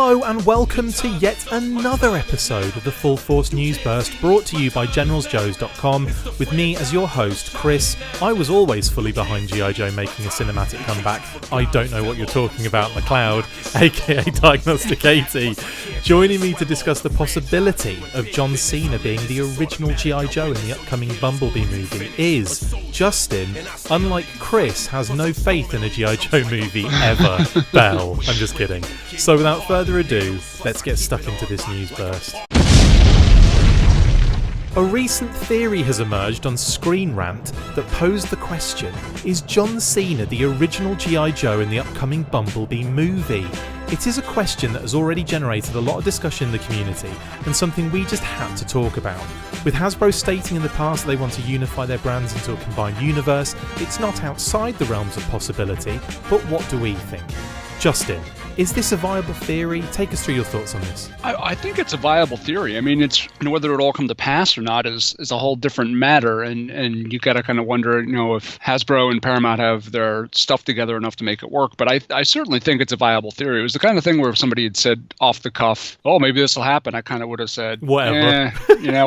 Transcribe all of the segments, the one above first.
Hello and welcome to yet another episode of the Full Force News Burst, brought to you by GeneralsJoes.com, with me as your host, Chris. I was always fully behind G.I. Joe making a cinematic comeback. I don't know what you're talking about, McLeod, aka Diagnostic 80. Joining me to discuss the possibility of John Cena being the original G.I. Joe in the upcoming Bumblebee movie is Justin. Unlike Chris, has no faith in a G.I. Joe movie ever. Bell. I'm just kidding. So without further ado, let's get stuck into this news burst. A recent theory has emerged on Screen Rant that posed the question, is John Cena the original G.I. Joe in the upcoming Bumblebee movie? It is a question that has already generated a lot of discussion in the community, and something we just had to talk about. With Hasbro stating in the past that they want to unify their brands into a combined universe, it's not outside the realms of possibility, but what do we think? Justin, is this a viable theory? Take us through your thoughts on this. I think it's a viable theory. I mean, it's whether it all come to pass or not is a whole different matter, and you got to kind of wonder, if Hasbro and Paramount have their stuff together enough to make it work. But I certainly think it's a viable theory. It was the kind of thing where if somebody had said off the cuff, "Oh, maybe this will happen," I kind of would have said, "Whatever,"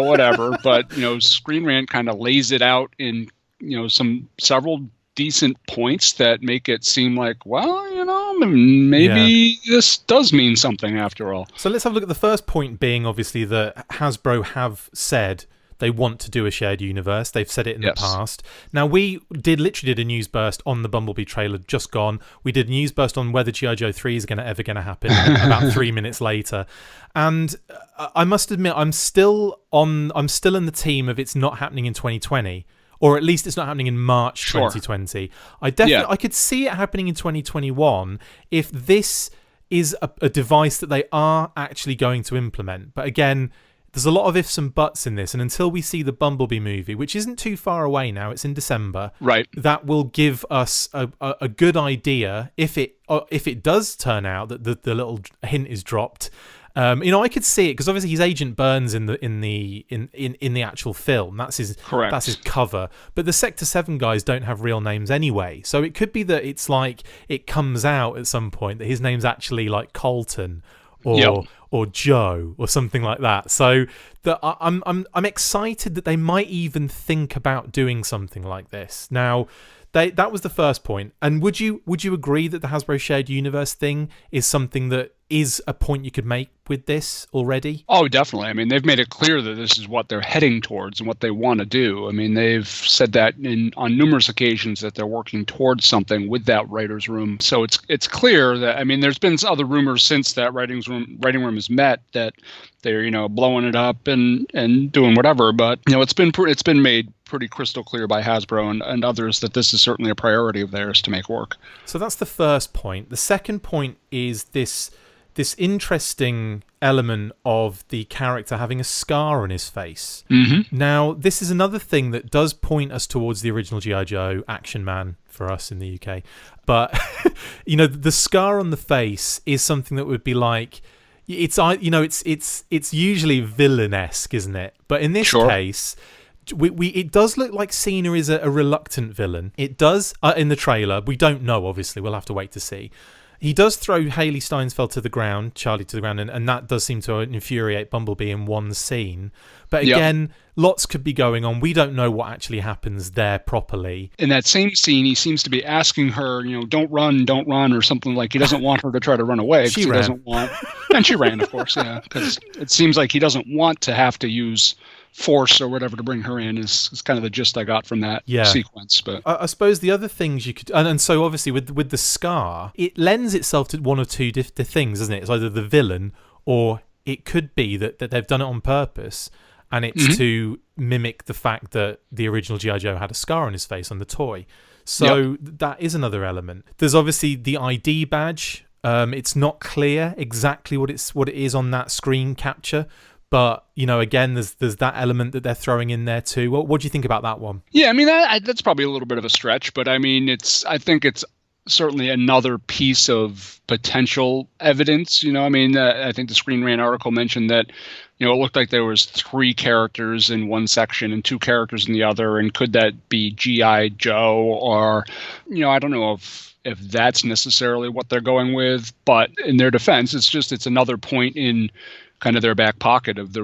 whatever. But Screen Rant kind of lays it out in several decent points that make it seem like, well, maybe this does mean something after all. So let's have a look at the first point being obviously that Hasbro have said they want to do a shared universe. They've said it in the past. Now, we literally did a news burst on the Bumblebee trailer just gone. We did a news burst on whether G.I. Joe 3 is ever going to happen about 3 minutes later. And I must admit, I'm still in the team of it's not happening in 2020. Or at least it's not happening in March 2020. I could see it happening in 2021 if this is a device that they are actually going to implement. But again, there's a lot of ifs and buts in this. And until we see the Bumblebee movie, which isn't too far away now, it's in December. Right. That will give us a good idea if it does turn out that the little hint is dropped. I could see it because obviously he's Agent Burns in the actual film. That's his cover. But the Sector 7 guys don't have real names anyway, so it could be that it's like it comes out at some point that his name's actually like Colton or Joe or something like that. So I'm excited that they might even think about doing something like this. Now, that was the first point. And would you agree that the Hasbro Shared Universe thing is something that is a point you could make with this already? Oh, definitely. I mean, they've made it clear that this is what they're heading towards and what they want to do. I mean, they've said that on numerous occasions that they're working towards something with that writer's room. So it's clear that, I mean, there's been other rumors since that writing room has met that they're, blowing it up and doing whatever. But, it's been made pretty crystal clear by Hasbro and others that this is certainly a priority of theirs to make work. So that's the first point. The second point is this interesting element of the character having a scar on his face. Mm-hmm. Now, this is another thing that does point us towards the original G.I. Joe Action Man for us in the UK. But, the scar on the face is something that would be like, it's usually villain-esque, isn't it? But in this case, it does look like Cena is a reluctant villain. It does in the trailer. We don't know, obviously. We'll have to wait to see. He does throw Haley Steinfeld Charlie to the ground, and that does seem to infuriate Bumblebee in one scene. But again, lots could be going on. We don't know what actually happens there properly. In that same scene, he seems to be asking her, don't run, or something like he doesn't want her to try to run away. She ran. Doesn't want, and she ran, of course, because it seems like he doesn't want to have to use force or whatever to bring her in is kind of the gist I got from that sequence. But I suppose the other things you could, and so obviously with the scar, it lends itself to one or two things, doesn't it? It's either the villain or it could be that they've done it on purpose, and it's to mimic the fact that the original G.I. Joe had a scar on his face on the toy. So that is another element. There's obviously the ID badge. It's not clear exactly what it is on that screen capture. But, again, there's that element that they're throwing in there too. What do you think about that one? Yeah, I mean, that's probably a little bit of a stretch. But, I mean, I think it's certainly another piece of potential evidence. I think the Screen Rant article mentioned that, it looked like there was 3 characters in one section and 2 characters in the other. And could that be G.I. Joe or, I don't know if if that's necessarily what they're going with. But in their defense, it's another point in kind of their back pocket of the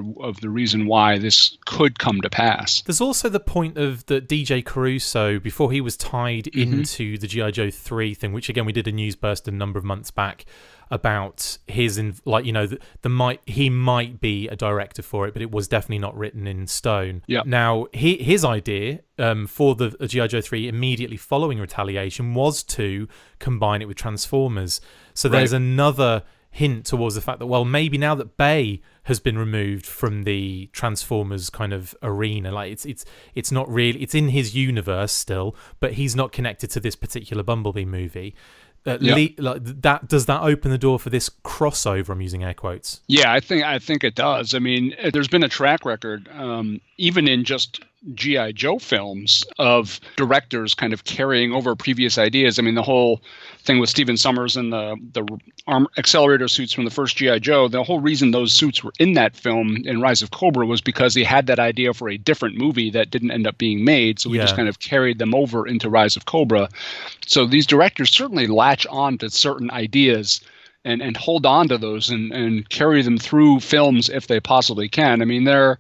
reason why this could come to pass. There's also the point of that DJ Caruso, before he was tied into the G.I. Joe 3 thing, which again we did a news burst a number of months back about his he might be a director for it, but it was definitely not written in stone. Yeah. Now his idea for the G.I. Joe 3 immediately following Retaliation was to combine it with Transformers. So there's another hint towards the fact that, well, maybe now that Bay has been removed from the Transformers kind of arena, like it's not really, it's in his universe still, but he's not connected to this particular Bumblebee movie. Like that, does that open the door for this crossover? I'm using air quotes. Yeah, I think it does. I mean, there's been a track record, even in just G.I. Joe films, of directors kind of carrying over previous ideas. I mean, the whole thing with Stephen Summers and the accelerator suits from the first G.I. Joe, the whole reason those suits were in that film in Rise of Cobra was because he had that idea for a different movie that didn't end up being made. So we just kind of carried them over into Rise of Cobra. So these directors certainly latch on to certain ideas and hold on to those and carry them through films if they possibly can. I mean, they're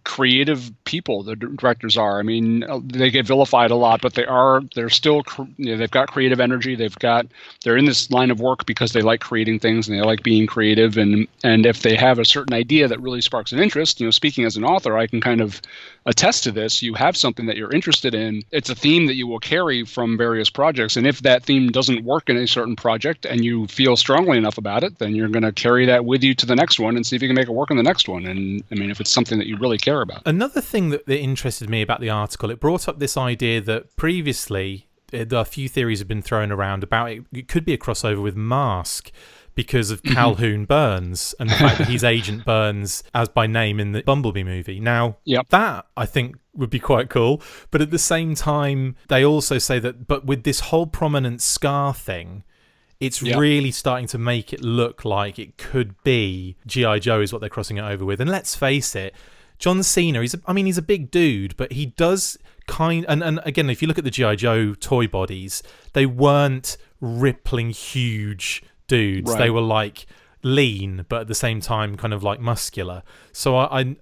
creative people. The directors are. I mean, they get vilified a lot, but they're still, they've got creative energy. They're in this line of work because they like creating things and they like being creative. And if they have a certain idea that really sparks an interest, speaking as an author, I can kind of attest to this. You have something that you're interested in. It's a theme that you will carry from various projects. And if that theme doesn't work in a certain project and you feel strongly enough about it, then you're going to carry that with you to the next one and see if you can make it work in the next one. And I mean, if it's something that you really care about. Another thing that interested me about the article, it brought up this idea that previously a few theories have been thrown around about it could be a crossover with Mask because of Calhoun Burns and the fact that he's Agent Burns as by name in the Bumblebee movie. Now, that I think would be quite cool, but at the same time, they also say that, but with this whole prominent scar thing, it's really starting to make it look like it could be G.I. Joe is what they're crossing it over with. And let's face it, John Cena, he's a big dude, but he does and again, if you look at the G.I. Joe toy bodies, they weren't rippling huge dudes. Right. They were like lean, but at the same time kind of like muscular. So I'm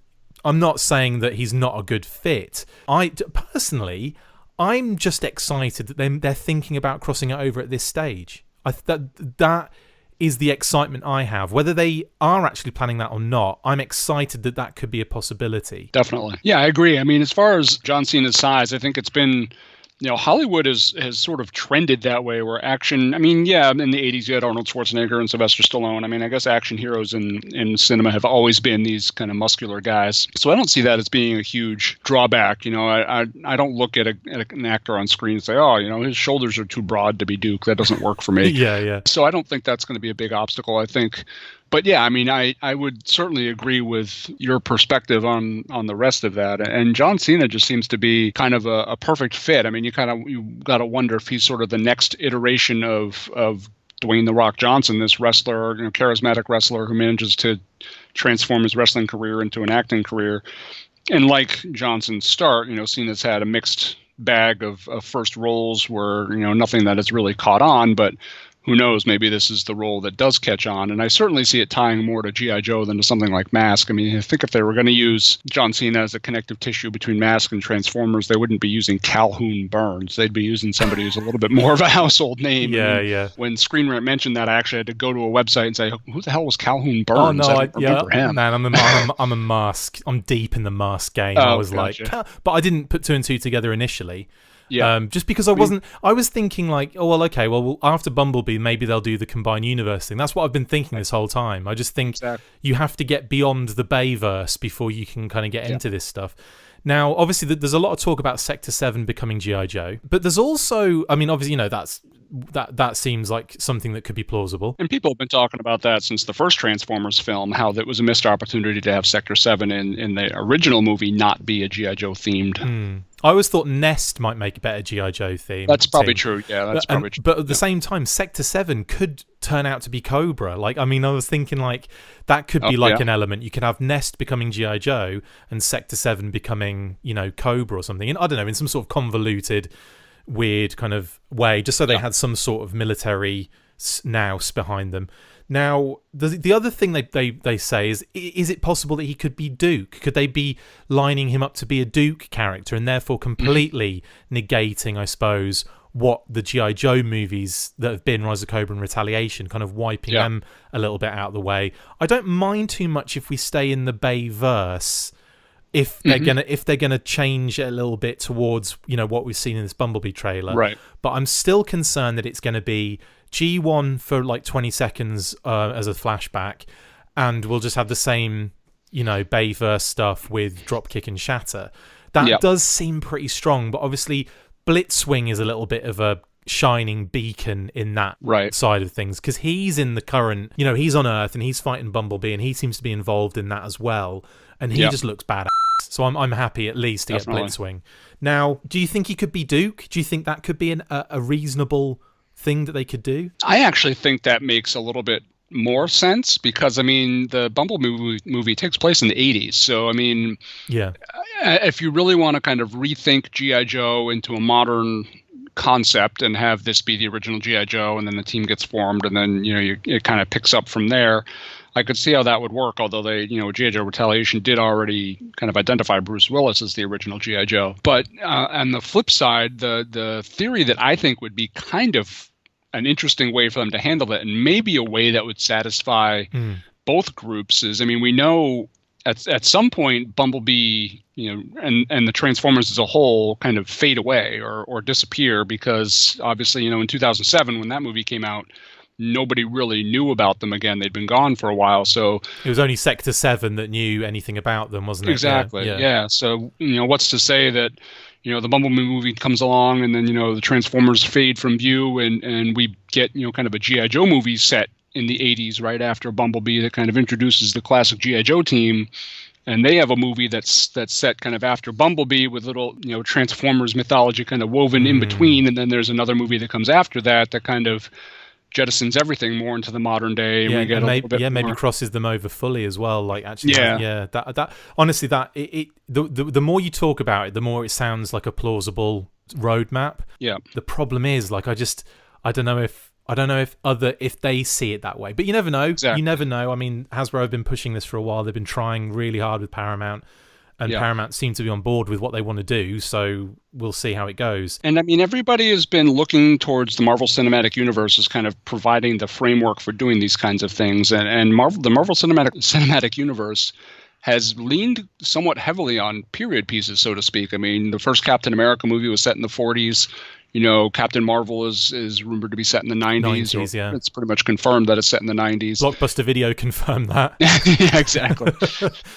not saying that he's not a good fit. Personally, I'm just excited that they're thinking about crossing it over at this stage. That is the excitement I have. Whether they are actually planning that or not, I'm excited that could be a possibility. Definitely. Yeah, I agree. I mean, as far as John Cena's size, I think it's been, Hollywood has sort of trended that way where action, I mean, yeah, in the 80s you had Arnold Schwarzenegger and Sylvester Stallone. I mean, I guess action heroes in cinema have always been these kind of muscular guys. So I don't see that as being a huge drawback. I don't look at an actor on screen and say, oh, his shoulders are too broad to be Duke. That doesn't work for me. Yeah. So I don't think that's going to be a big obstacle. I think. But yeah, I mean, I would certainly agree with your perspective on the rest of that. And John Cena just seems to be kind of a perfect fit. I mean, you got to wonder if he's sort of the next iteration of Dwayne "The Rock" Johnson, this wrestler, charismatic wrestler who manages to transform his wrestling career into an acting career. And like Johnson's start, Cena's had a mixed bag of first roles where, nothing that has really caught on, but who knows, maybe this is the role that does catch on. And I certainly see it tying more to G.I. Joe than to something like Mask. I mean, I think if they were going to use John Cena as a connective tissue between Mask and Transformers, they wouldn't be using Calhoun Burns. They'd be using somebody who's a little bit more of a household name. Yeah. When Screen Rant mentioned that, I actually had to go to a website and say, who the hell was Calhoun Burns? Oh, no, I don't remember him. Man, I'm a Mask. I'm deep in the Mask game. I was gotcha. but I didn't put two and two together initially. Yeah. Just because I was thinking like, oh, well, okay, well, after Bumblebee, maybe they'll do the combined universe thing. That's what I've been thinking this whole time. I just think you have to get beyond the Bayverse before you can kind of get into this stuff. Now, obviously, there's a lot of talk about Sector 7 becoming G.I. Joe, but there's also, I mean, obviously, that seems like something that could be plausible. And people have been talking about that since the first Transformers film, how that was a missed opportunity to have Sector 7 in the original movie not be a G.I. Joe themed. I always thought Nest might make a better G.I. Joe theme. That's probably true. Yeah, that's probably true. But at the same time, Sector 7 could turn out to be Cobra. Like, I mean, I was thinking like that could be an element. You could have Nest becoming G.I. Joe and Sector 7 becoming, Cobra or something. And I don't know, in some sort of convoluted weird kind of way, just so they had some sort of military nous behind them. Now, the other thing they say is it possible that he could be Duke? Could they be lining him up to be a Duke character and therefore completely negating, I suppose, what the G.I. Joe movies that have been, Rise of Cobra and Retaliation, kind of wiping them a little bit out of the way? I don't mind too much if we stay in the Bay verse, if they're gonna change it a little bit towards, you know, what we've seen in this Bumblebee trailer. Right. But I'm still concerned that it's going to be G1 for like 20 seconds as a flashback, and we'll just have the same, you know, Bayverse stuff with Dropkick and Shatter. That does seem pretty strong, but obviously Blitzwing is a little bit of a shining beacon in that side of things, because he's in the current, you know, he's on Earth and he's fighting Bumblebee and he seems to be involved in that as well, and he just looks badass. So I'm happy at least to get Blitzwing. Now, do you think he could be Duke? Do you think that could be a reasonable thing that they could do? I actually think that makes a little bit more sense, because I mean the Bumblebee movie takes place in the 80s, so I mean, if you really want to kind of rethink G.I. Joe into a modern concept and have this be the original G.I. Joe, and then the team gets formed, and then, you know, it kind of picks up from there, I could see how that would work, although they, you know, G.I. Joe Retaliation did already kind of identify Bruce Willis as the original G.I. Joe. But on the flip side, the theory that I think would be kind of an interesting way for them to handle it, and maybe a way that would satisfy both groups, is, I mean, we know at some point Bumblebee, you know, and the Transformers as a whole kind of fade away or disappear, because obviously, you know, in 2007 when that movie came out, nobody really knew about them again. They'd been gone for a while. So it was only Sector 7 that knew anything about them, wasn't it? Exactly. Yeah. So, you know, what's to say that, you know, the Bumblebee movie comes along and then, you know, the Transformers fade from view, and we get, you know, kind of a G.I. Joe movie set in the 80s right after Bumblebee that kind of introduces the classic G.I. Joe team. And they have a movie that's set kind of after Bumblebee with little, you know, Transformers mythology kind of woven in between. And then there's another movie that comes after that kind of jettisons everything more into the modern day. Yeah, we get maybe crosses them over fully as well. Like, actually, that honestly, that the more you talk about it, the more it sounds like a plausible roadmap. Yeah. The problem is, like, I don't know if they see it that way, but you never know. Exactly. You never know. I mean, Hasbro have been pushing this for a while. They've been trying really hard with Paramount. And Paramount seems to be on board with what they want to do, so we'll see how it goes. And I mean, everybody has been looking towards the Marvel Cinematic Universe as kind of providing the framework for doing these kinds of things. And the Marvel Cinematic Universe has leaned somewhat heavily on period pieces, so to speak. I mean, the first Captain America movie was set in the 40s. You know, Captain Marvel is rumored to be set in the 90s. Yeah. It's pretty much confirmed that it's set in the 90s. Blockbuster Video confirmed that. Yeah, exactly.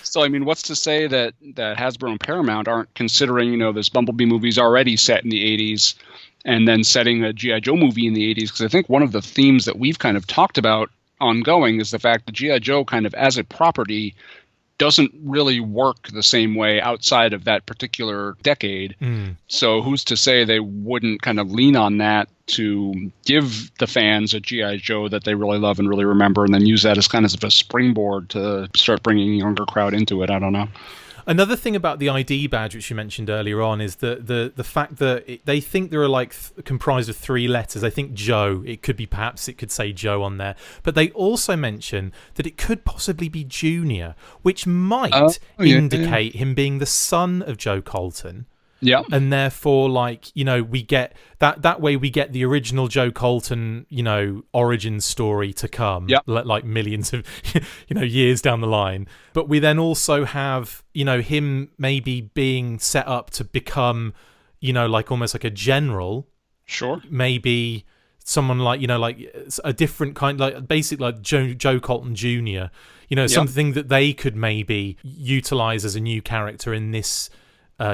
So, I mean, what's to say that Hasbro and Paramount aren't considering, you know, this Bumblebee movie's already set in the 80s, and then setting a G.I. Joe movie in the 80s? Because I think one of the themes that we've kind of talked about ongoing is the fact that G.I. Joe kind of as a property doesn't really work the same way outside of that particular decade. So who's to say they wouldn't kind of lean on that to give the fans a G.I. Joe that they really love and really remember, and then use that as kind of a springboard to start bringing a younger crowd into it? I don't know. Another thing about the ID badge, which you mentioned earlier on, is the fact that they think there are like comprised of 3 letters. I think Joe, it could say Joe on there. But they also mention that it could possibly be Junior, which might indicate him being the son of Joe Colton. Yeah. And therefore, like, you know, we get that way we get the original Joe Colton, you know, origin story to come, like millions of, you know, years down the line. But we then also have, you know, him maybe being set up to become, you know, like almost like a general. Sure. Maybe someone like, you know, like a different kind, like basically like Joe Colton Jr., you know, something that they could maybe utilize as a new character in this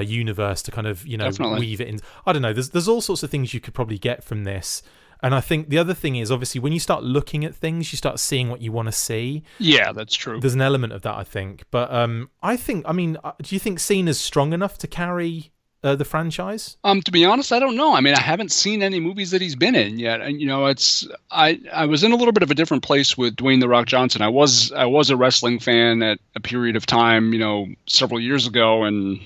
universe to kind of, you know, weave it in. I don't know. There's all sorts of things you could probably get from this. And I think the other thing is, obviously, when you start looking at things, you start seeing what you want to see. Yeah, that's true. There's an element of that, I think. But I mean, do you think Cena's strong enough to carry the franchise? To be honest, I don't know. I mean, I haven't seen any movies that he's been in yet. And, you know, I was in a little bit of a different place with Dwayne "The Rock" Johnson. I was a wrestling fan at a period of time, you know, several years ago, and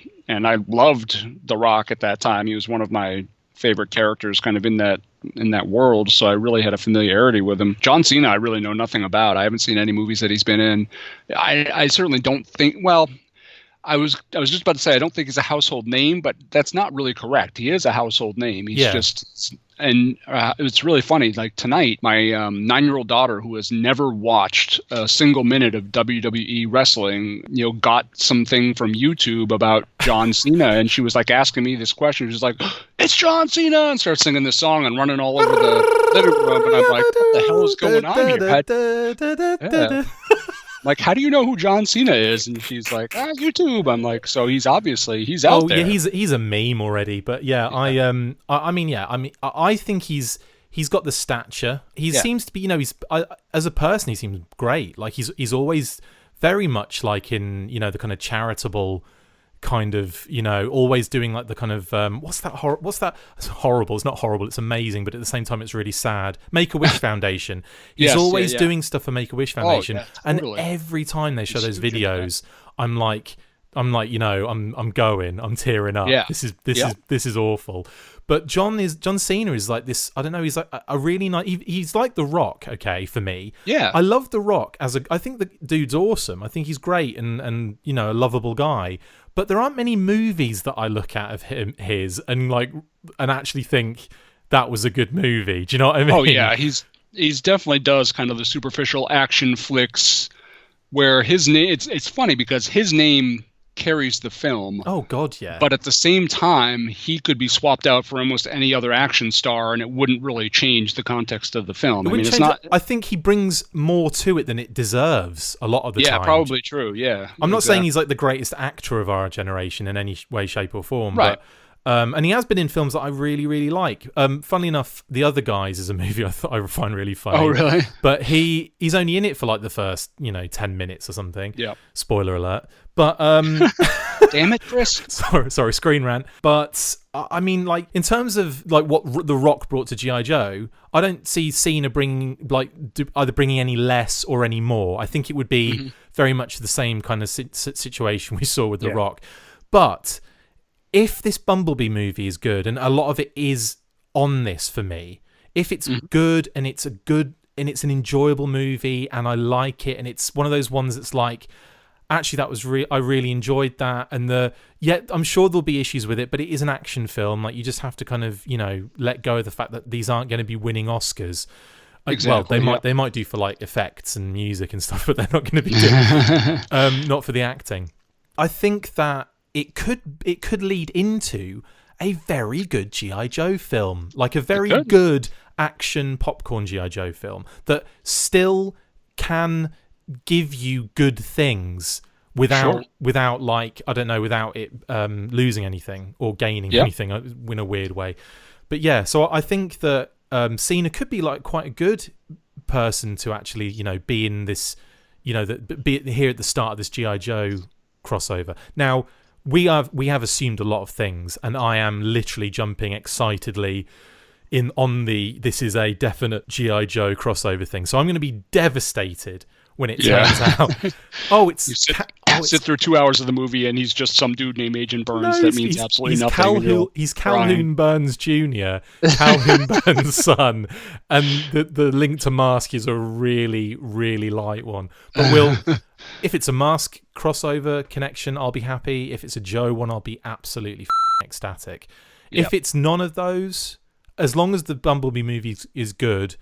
I loved The Rock at that time. He was one of my favorite characters kind of in that world, so I really had a familiarity with him. John Cena, I really know nothing about. I haven't seen any movies that he's been in. I certainly don't think. Well, I was just about to say I don't think he's a household name, but that's not really correct. He is a household name. He's just, and it's really funny. Like tonight, my 9-year-old daughter, who has never watched a single minute of WWE wrestling, got something from YouTube about John Cena, and she was like asking me this question. She was like, "It's John Cena," and starts singing this song and running all over the living room, and I'm like, "What the hell is going on here?" Like, how do you know who John Cena is? And she's like, YouTube. I'm like, so he's out there. Yeah, he's a meme already. But I think he's got the stature. He seems to be, as a person, he seems great. Like he's always very much like in, the kind of charitable kind of, always doing like the kind of what's that it's horrible. It's not horrible, it's amazing, but at the same time it's really sad. Make-A-Wish Foundation. He's always doing stuff for Make-A-Wish Foundation. Totally. And every time they show those videos, I'm tearing up. This is awful. But John Cena is like this. I don't know. He's like a really nice. He's like The Rock. Okay, for me. Yeah. I love The Rock I think the dude's awesome. I think he's great and a lovable guy. But there aren't many movies that I look at of his and actually think that was a good movie. Do you know what I mean? Oh yeah, he's definitely does kind of the superficial action flicks where his name. It's funny because his name carries the film. Oh God, yeah. But at the same time, he could be swapped out for almost any other action star, and it wouldn't really change the context of the film. I think he brings more to it than it deserves a lot of the time. Yeah, probably true. Yeah, I'm not saying he's like the greatest actor of our generation in any way, shape, or form. Right. But, and he has been in films that I really, really like. Funnily enough, The Other Guys is a movie I find really funny. Oh, really? But he's only in it for like the first 10 minutes or something. Yeah. Spoiler alert. But damn it, Chris. Sorry, screen rant. But I mean, like in terms of like what The Rock brought to G.I. Joe, I don't see Cena either bringing any less or any more. I think it would be very much the same kind of situation we saw with The Rock. But if this Bumblebee movie is good, and a lot of it is on this for me, if it's good and it's an enjoyable movie and I like it and it's one of those ones that's like, actually that was I really enjoyed that, and I'm sure there'll be issues with it, but it is an action film. Like you just have to kind of let go of the fact that these aren't going to be winning Oscars. Exactly, well, they might do for like effects and music and stuff, but they're not going to be doing not for the acting. I think that it could lead into a very good G.I. Joe film, like a very good action popcorn G.I. Joe film that still can give you good things without like, I don't know, without it losing anything or gaining anything in a weird way. But yeah, so I think that Cena could be like quite a good person to actually be in this, be here at the start of this G.I. Joe crossover. Now we have assumed a lot of things, and I am literally jumping excitedly on this is a definite G.I. Joe crossover thing. So I'm going to be devastated when it turns out. Sit through 2 hours of the movie and he's just some dude named Agent Burns. That means absolutely nothing. He's Calhoun Burns Jr., Calhoun Burns' son, and the link to Mask is a really, really light one. But if it's a Mask crossover connection, I'll be happy. If it's a Joe one, I'll be absolutely ecstatic. Yep. If it's none of those, as long as the Bumblebee movie is good,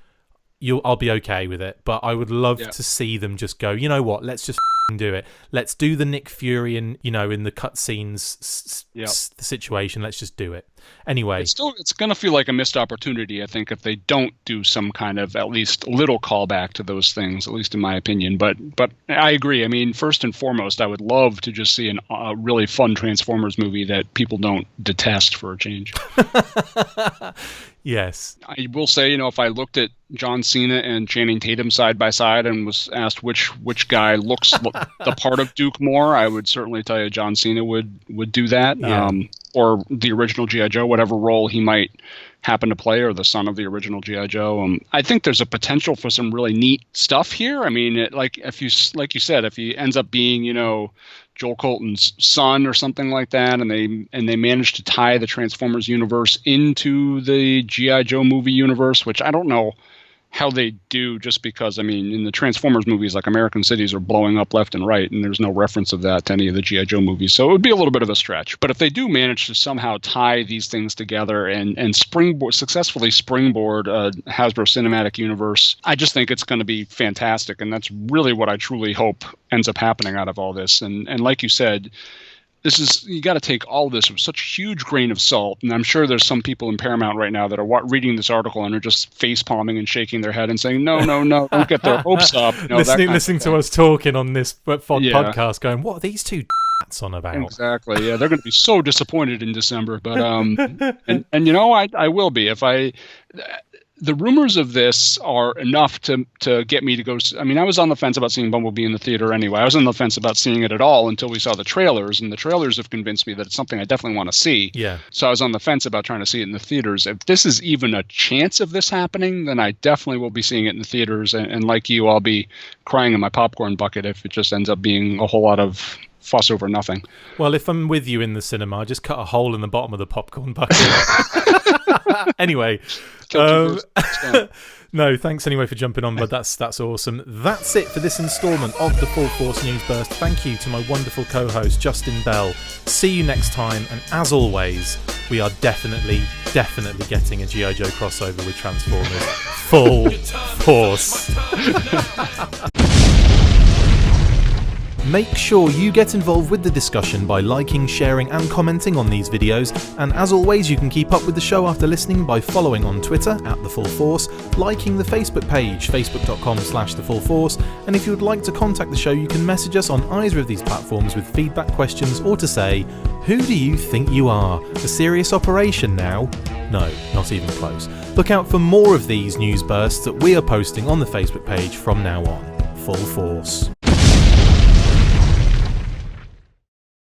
I'll be okay with it. But I would love to see them just go, you know what, let's just do it. Let's do the Nick Fury in the cutscenes situation. Let's just do it. Anyway, it's going to feel like a missed opportunity, I think, if they don't do some kind of at least little callback to those things, at least in my opinion. But I agree. I mean, first and foremost, I would love to just see a really fun Transformers movie that people don't detest for a change. Yes. I will say, if I looked at John Cena and Channing Tatum side by side and was asked which guy looks the part of Duke more, I would certainly tell you John Cena would do that. Yeah. or the original G.I. Joe, whatever role he might happen to play, or the son of the original G.I. Joe. I think there's a potential for some really neat stuff here. I mean, like you said, if he ends up being, Joel Colton's son or something like that, and they manage to tie the Transformers universe into the G.I. Joe movie universe, which I don't know how they do, just because, I mean, in the Transformers movies, like, American cities are blowing up left and right, and there's no reference of that to any of the G.I. Joe movies. So it would be a little bit of a stretch. But if they do manage to somehow tie these things together and successfully springboard a Hasbro Cinematic Universe, I just think it's going to be fantastic. And that's really what I truly hope ends up happening out of all this. And like you said, you got to take all this with such a huge grain of salt. And I'm sure there's some people in Paramount right now that are reading this article and are just face palming and shaking their head and saying, no, don't get their hopes up. Listening to us talking on this podcast going, what are these two on about? Exactly. Yeah, they're going to be so disappointed in December. But I will be. The rumors of this are enough to get me to go. I mean, I was on the fence about seeing Bumblebee in the theater anyway. I was on the fence about seeing it at all until we saw the trailers, and the trailers have convinced me that it's something I definitely want to see. Yeah. So I was on the fence about trying to see it in the theaters. If this is even a chance of this happening, then I definitely will be seeing it in the theaters. And like you, I'll be crying in my popcorn bucket if it just ends up being a whole lot of fuss over nothing. Well, if I'm with you in the cinema, just cut a hole in the bottom of the popcorn bucket. Anyway. No, thanks anyway for jumping on, but that's awesome. That's it for this instalment of the Full Force News Burst. Thank you to my wonderful co-host Justin Bell. See you next time, and as always, we are definitely getting a G.I. Joe crossover with Transformers. Full Force. Make sure you get involved with the discussion by liking, sharing and commenting on these videos, and as always you can keep up with the show after listening by following on Twitter @TheFullForce, liking the Facebook page facebook.com/TheFullForce, and if you would like to contact the show you can message us on either of these platforms with feedback, questions, or to say, who do you think you are? A serious operation now? No, not even close. Look out for more of these news bursts that we are posting on the Facebook page from now on. Full Force.